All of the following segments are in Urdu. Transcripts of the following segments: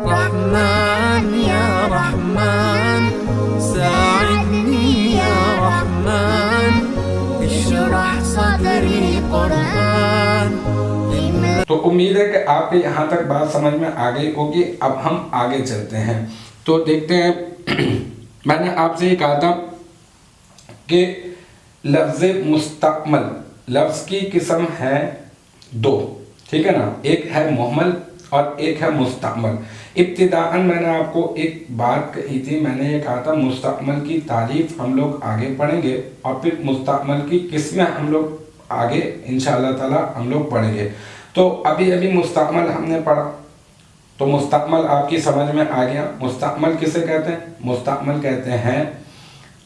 رحمن یا رحمن ساعدنی یا رحمن اشرح صدری قرآن. تو امید ہے کہ آپ کے یہاں تک بات سمجھ میں آ گئی ہوگی. اب ہم آگے چلتے ہیں تو دیکھتے ہیں. میں نے آپ سے یہ کہا تھا کہ لفظ مستعمل لفظ کی قسم ہے دو، ٹھیک ہے نا. ایک ہے مہمل اور ایک ہے مستعمل. ابتداءً میں نے آپ کو ایک بات کہی تھی. میں نے یہ کہا تھا مستعمل کی تعریف ہم لوگ آگے پڑھیں گے اور پھر مستعمل کی قسمیں ہم لوگ آگے انشاءاللہ تعالی ہم لوگ پڑھیں گے. تو ابھی مستعمل ہم نے پڑھا تو مستعمل آپ کی سمجھ میں آ گیا. مستعمل کسے کہتے ہیں؟ مستعمل کہتے ہیں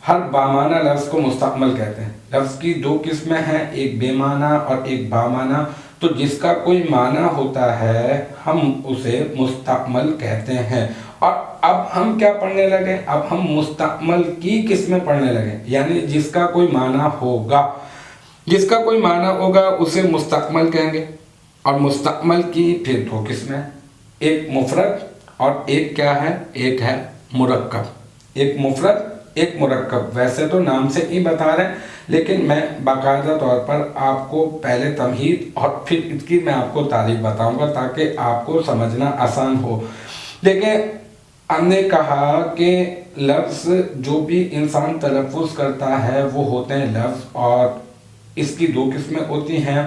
ہر بامعنی لفظ کو مستعمل کہتے ہیں. لفظ کی دو قسمیں ہیں، ایک بے معنی اور ایک بامعنی. تو جس کا کوئی معنی ہوتا ہے ہم اسے مستعمل کہتے ہیں. اور اب ہم کیا پڑھنے لگے؟ اب ہم مستعمل کی قسمیں پڑھنے لگے. یعنی جس کا کوئی معنی ہوگا اسے مستعمل کہیں گے. اور مستعمل کی پھر دو قسمیں، ایک مفرد اور ایک کیا ہے؟ ایک ہے مرکب. ایک مفرد ایک مرکب. ویسے تو نام سے ہی بتا رہے ہیں لیکن میں باقاعدہ طور پر آپ کو پہلے تمہید اور پھر اس کی میں آپ کو تعریف بتاؤں گا تاکہ آپ کو سمجھنا آسان ہو. دیکھیں ہم نے کہا کہ لفظ جو بھی انسان تلفظ کرتا ہے وہ ہوتے ہیں لفظ، اور اس کی دو قسمیں ہوتی ہیں،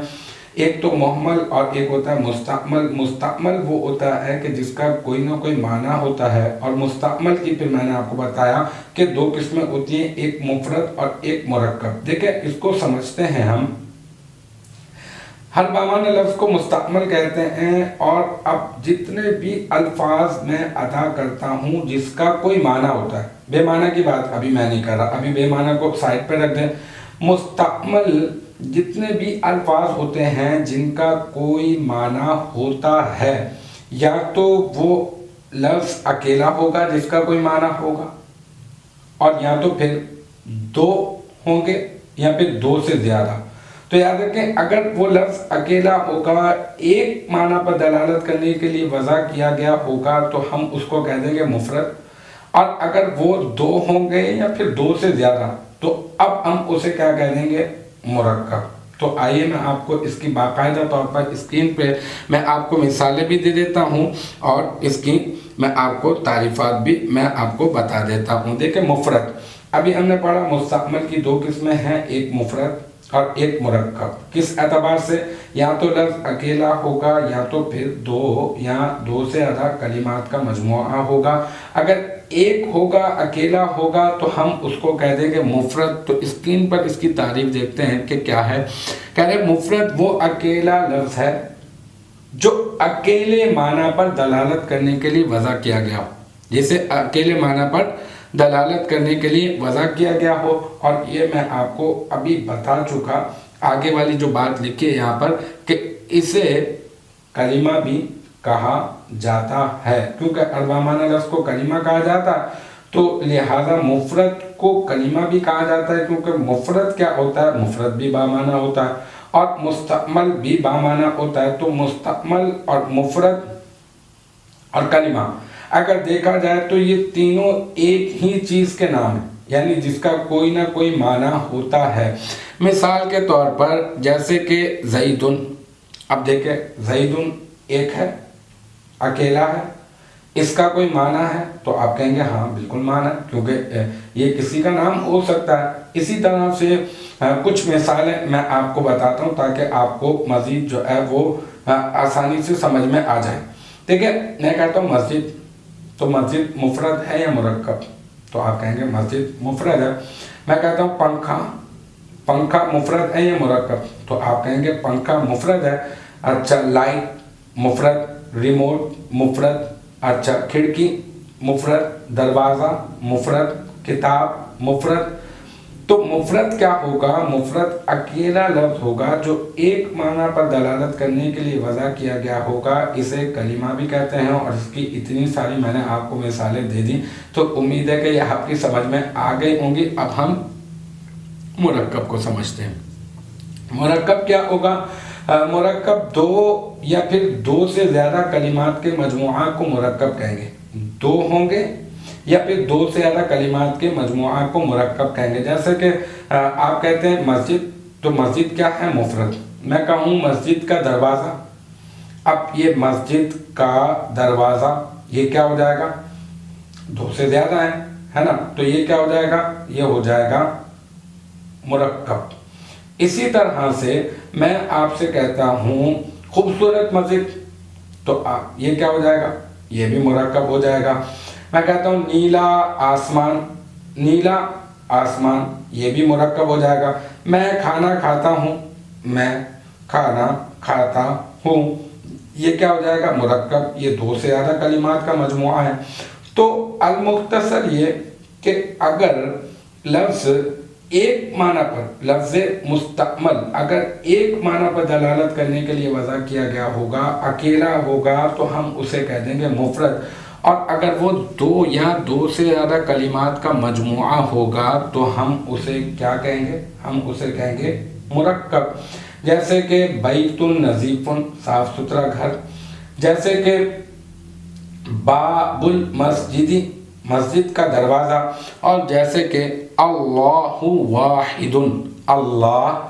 ایک تو مہمل اور ایک ہوتا ہے مستعمل. مستعمل وہ ہوتا ہے کہ جس کا کوئی نہ کوئی معنی ہوتا ہے، اور مستعمل کی پھر میں نے آپ کو بتایا کہ دو قسمیں ہوتی ہیں، ایک مفرد اور ایک مرکب. دیکھیں اس کو سمجھتے ہیں ہم. ہر بامعنی لفظ کو مستعمل کہتے ہیں. اور اب جتنے بھی الفاظ میں ادا کرتا ہوں جس کا کوئی معنی ہوتا ہے، بے معنی کی بات ابھی میں نہیں کر رہا، ابھی بے معنی کو سائڈ پہ رکھ دیں. مستعمل جتنے بھی الفاظ ہوتے ہیں جن کا کوئی معنی ہوتا ہے، یا تو وہ لفظ اکیلا ہوگا جس کا کوئی معنی ہوگا، اور یا تو پھر دو ہوں گے یا پھر دو سے زیادہ. تو یاد رکھیں اگر وہ لفظ اکیلا ہوگا، ایک معنی پر دلالت کرنے کے لیے وضع کیا گیا ہوگا تو ہم اس کو کہہ دیں گے مفرد. اور اگر وہ دو ہوں گے یا پھر دو سے زیادہ تو اب ہم اسے کیا کہہ دیں گے؟ مرکب. تو آئیے میں آپ کو اس کی باقاعدہ طور پر اسکرین پہ میں آپ کو مثالیں بھی دے دیتا ہوں اور اس کی میں آپ کو تعریفات بھی میں آپ کو بتا دیتا ہوں. دیکھیں مفرد ابھی ہم نے پڑھا مستعمل کی دو قسمیں ہیں، ایک مفرد اور ایک مرکب. کس اعتبار سے؟ یا تو لفظ اکیلا ہوگا یا تو پھر دو یا دو سے زیادہ کلمات کا مجموعہ ہوگا. اگر ایک ہوگا اکیلا ہوگا تو ہم اس کو کہہ دیں گے مفرد. تو اسکرین پر اس کی تعریف دیکھتے ہیں کہ کیا ہے. کہہ رہے مفرد وہ اکیلا لفظ ہے جو اکیلے معنی پر دلالت کرنے کے لیے وضع کیا گیا ہو. جسے اکیلے معنی پر دلالت کرنے کے لیے وضع کیا گیا ہو. اور یہ میں آپ کو ابھی بتا چکا، آگے والی جو بات لکھی ہے یہاں پر کہ اسے کلمہ بھی کہا جاتا ہے، کیونکہ اربع معنی لفظ کو کلمہ کہا جاتا ہے تو لہذا مفرد کو کلمہ بھی کہا جاتا ہے، کیونکہ مفرد کیا ہوتا ہے؟ مفرد بھی بامعنی ہوتا ہے اور مستعمل بھی بامعنی ہوتا ہے. تو مستعمل اور مفرد اور کلمہ اگر دیکھا جائے تو یہ تینوں ایک ہی چیز کے نام ہیں، یعنی جس کا کوئی نہ کوئی معنی ہوتا ہے. مثال کے طور پر جیسے کہ زیدن. اب دیکھیں زیدن ایک ہے، اکیلا ہے، اس کا کوئی معنی ہے تو آپ کہیں گے ہاں بالکل معنی ہے، کیونکہ یہ کسی کا نام ہو سکتا ہے. اسی طرح سے کچھ مثالیں میں آپ کو بتاتا ہوں تاکہ آپ کو مزید جو ہے وہ آسانی سے سمجھ میں آ جائے. دیکھیں میں کہتا ہوں مسجد، تو مسجد مفرد ہے یا مرکب؟ تو آپ کہیں گے مسجد مفرد ہے. میں کہتا ہوں پنکھا، پنکھا مفرد ہے یا مرکب؟ تو آپ کہیں گے پنکھا مفرد ہے. اچھا لائٹ مفرد، ریموٹ مفرد، اچھا کھڑکی مفرد، دروازہ مفرد، کتاب مفرد. تو مفرد کیا ہوگا؟ مفرد اکیلا لفظ ہوگا جو ایک معنی پر دلالت کرنے کے لیے وضع کیا گیا ہوگا. اسے کلمہ بھی کہتے ہیں اور اس کی اتنی ساری میں نے آپ کو مثالیں دے دی. تو امید ہے کہ یہ آپ کی سمجھ میں آ گئی ہوں گی. اب ہم مرکب کو سمجھتے ہیں. مرکب کیا ہوگا؟ مرکب دو یا پھر دو سے زیادہ کلمات کے مجموعہ کو مرکب کہیں گے. دو ہوں گے یا پھر دو سے زیادہ کلمات کے مجموعہ کو مرکب کہیں گے. جیسے کہ آپ کہتے ہیں مسجد، تو مسجد کیا ہے؟ مفرد. میں کہوں مسجد کا دروازہ، اب یہ مسجد کا دروازہ یہ کیا ہو جائے گا؟ دو سے زیادہ ہے نا، تو یہ کیا ہو جائے گا؟ یہ ہو جائے گا مرکب. اسی طرح سے میں آپ سے کہتا ہوں خوبصورت مسجد، تو یہ کیا ہو جائے گا؟ یہ بھی مرکب ہو جائے گا. میں کہتا ہوں نیلا آسمان، نیلا آسمان، یہ بھی مرکب ہو جائے گا. میں کھانا کھاتا ہوں، میں کھانا کھاتا ہوں، یہ کیا ہو جائے گا؟ مرکب. یہ دو سے زیادہ کلمات کا مجموعہ ہے. تو المختصر یہ کہ اگر لفظ ایک معنی پر، لفظ مستعمل اگر ایک معنی پر دلالت کرنے کے لیے وضع کیا گیا ہوگا، اکیلا ہوگا، تو ہم اسے کہہ دیں گے مفرد. اور اگر وہ دو یا دو سے زیادہ کلمات کا مجموعہ ہوگا تو ہم اسے کیا کہیں گے؟ ہم اسے کہیں گے مرکب. جیسے کہ بیت نظیف، صاف ستھرا گھر. جیسے کہ باب المسجد، مسجد کا دروازہ. اور جیسے کہ اللہ واحد، اللہ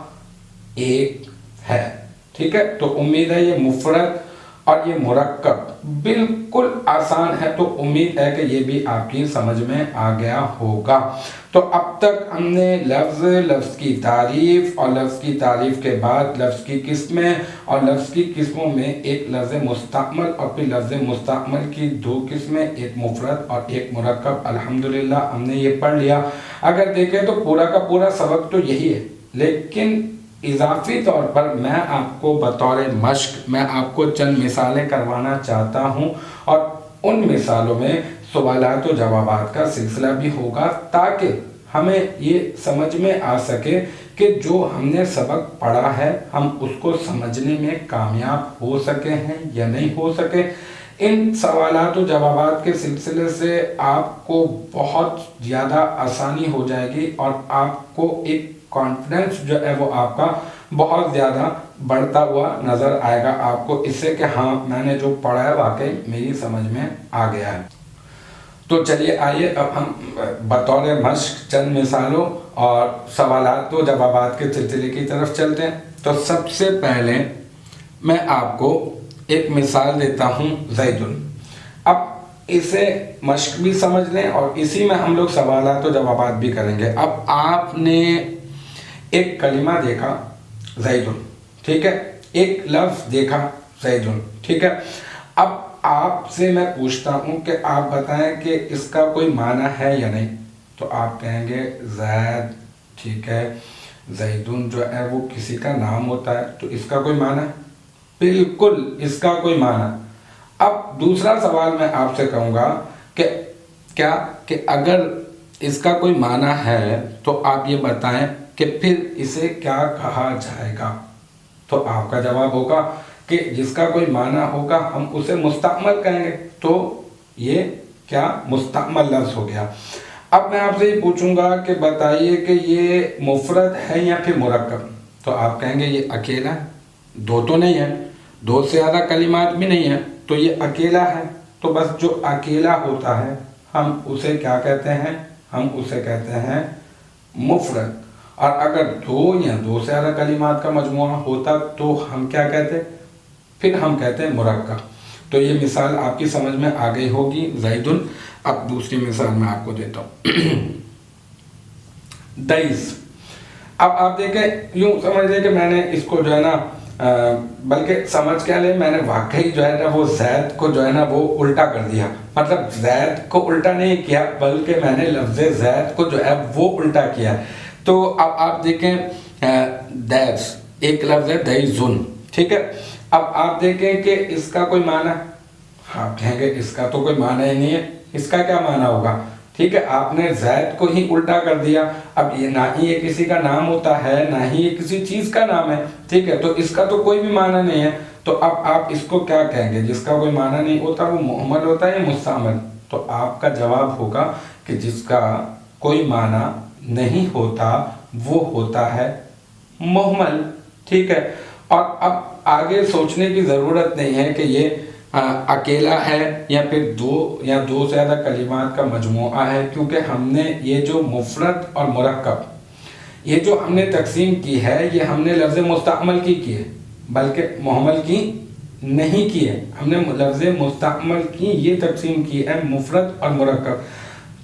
ایک ہے. ٹھیک ہے، تو امید ہے یہ مفرد اور یہ مرکب بالکل آسان ہے، تو امید ہے کہ یہ بھی آپ کی سمجھ میں آ گیا ہوگا. تو اب تک ہم نے لفظ کی تعریف اور لفظ کی تعریف کے بعد لفظ کی قسمیں اور لفظ کی قسموں میں ایک لفظ مستعمل اور پھر لفظ مستعمل کی دو قسمیں، ایک مفرد اور ایک مرکب، الحمدللہ ہم نے یہ پڑھ لیا. اگر دیکھیں تو پورا کا پورا سبق تو یہی ہے، لیکن اضافی طور پر میں آپ کو بطور مشق میں آپ کو چند مثالیں کروانا چاہتا ہوں، اور ان مثالوں میں سوالات و جوابات کا سلسلہ بھی ہوگا تاکہ ہمیں یہ سمجھ میں آ سکے کہ جو ہم نے سبق پڑھا ہے ہم اس کو سمجھنے میں کامیاب ہو سکے ہیں یا نہیں ہو سکے. ان سوالات و جوابات کے سلسلے سے آپ کو بہت زیادہ آسانی ہو جائے گی اور آپ کو ایک کانفیڈنس جو ہے وہ آپ کا بہت زیادہ بڑھتا ہوا نظر آئے گا آپ کو، اس سے کہ ہاں میں نے جو پڑھا ہے واقعی میری سمجھ میں آ گیا ہے. تو چلیے آئیے اب ہم بطور مشق چند مثالوں اور سوالات و جوابات کے سلسلے کی طرف چلتے ہیں. تو سب سے پہلے میں آپ کو ایک مثال دیتا ہوں، زید. اب اسے مشق بھی سمجھ لیں اور اسی میں ہم لوگ سوالات و جوابات بھی کریں گے. اب آپ نے ایک کلمہ دیکھا زید، ٹھیک ہے، ایک لفظ دیکھا زید، ٹھیک ہے. اب آپ سے میں پوچھتا ہوں کہ آپ بتائیں کہ اس کا کوئی معنی ہے یا نہیں. تو آپ کہیں گے زید، ٹھیک ہے، زیدن جو ہے وہ کسی کا نام ہوتا ہے، تو اس کا کوئی معنی؟ بالکل اس کا کوئی معنی. اب دوسرا سوال میں آپ سے کہوں گا کہ کیا کہ اگر اس کا کوئی معنی ہے تو آپ یہ بتائیں کہ پھر اسے کیا کہا جائے گا. تو آپ کا جواب ہوگا کہ جس کا کوئی معنی ہوگا ہم اسے مستعمل کہیں گے. تو یہ کیا مستعمل لفظ ہو گیا. اب میں آپ سے یہ پوچھوں گا کہ بتائیے کہ یہ مفرد ہے یا پھر مرکب. تو آپ کہیں گے یہ اکیلا ہے، دو تو نہیں ہے، دو سے زیادہ کلمات بھی نہیں ہے، تو یہ اکیلا ہے. تو بس جو اکیلا ہوتا ہے ہم اسے کیا کہتے ہیں؟ ہم اسے کہتے ہیں مفرد. اور اگر دو یا دو سے زیادہ کلمات کا مجموعہ ہوتا تو ہم کیا کہتے؟ پھر ہم کہتے ہیں مرکب. تو یہ مثال آپ کی سمجھ میں آ گئی ہوگی زیدن. اب دوسری مثال میں آپ کو دیتا ہوں، دئیس. اب آپ دیکھیں، یوں سمجھ لیں کہ میں نے اس کو جو ہے نا بلکہ سمجھ کیا لیں، میں نے واقعی جو ہے نا وہ زید کو جو ہے نا وہ الٹا کر دیا. مطلب زید کو الٹا نہیں کیا بلکہ میں نے لفظ زید کو جو ہے وہ الٹا کیا. تو اب آپ دیکھیں دیس ایک لفظ ہے دیزن، ٹھیک ہے. اب آپ دیکھیں کہ اس کا کوئی معنی، آپ کہیں گے اس کا تو کوئی معنی ہی نہیں ہے، اس کا کیا معنی ہوگا؟ ٹھیک ہے، آپ نے زید کو ہی الٹا کر دیا. اب یہ نہ ہی یہ کسی کا نام ہوتا ہے نہ ہی یہ کسی چیز کا نام ہے، ٹھیک ہے، تو اس کا تو کوئی بھی معنی نہیں ہے. تو اب آپ اس کو کیا کہیں گے؟ جس کا کوئی معنی نہیں ہوتا وہ مہمل ہوتا ہے یا مستعمل؟ تو آپ کا جواب ہوگا کہ جس کا کوئی معنی نہیں ہوتا وہ ہوتا ہے مہمل، ٹھیک ہے. اور اب آگے سوچنے کی ضرورت نہیں ہے کہ یہ اکیلا ہے یا پھر دو یا دو سے زیادہ کلمات کا مجموعہ ہے، کیونکہ ہم نے یہ جو مفرد اور مرکب یہ جو ہم نے تقسیم کی ہے یہ ہم نے لفظ مستعمل کی ہے، بلکہ محمل کی نہیں کی ہے، ہم نے لفظ مستعمل کی یہ تقسیم کی ہے مفرد اور مرکب۔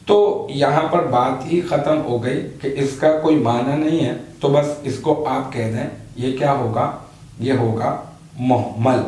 تو یہاں پر بات ہی ختم ہو گئی کہ اس کا کوئی معنی نہیں ہے، تو بس اس کو آپ کہہ دیں یہ کیا ہوگا، یہ ہوگا محمل۔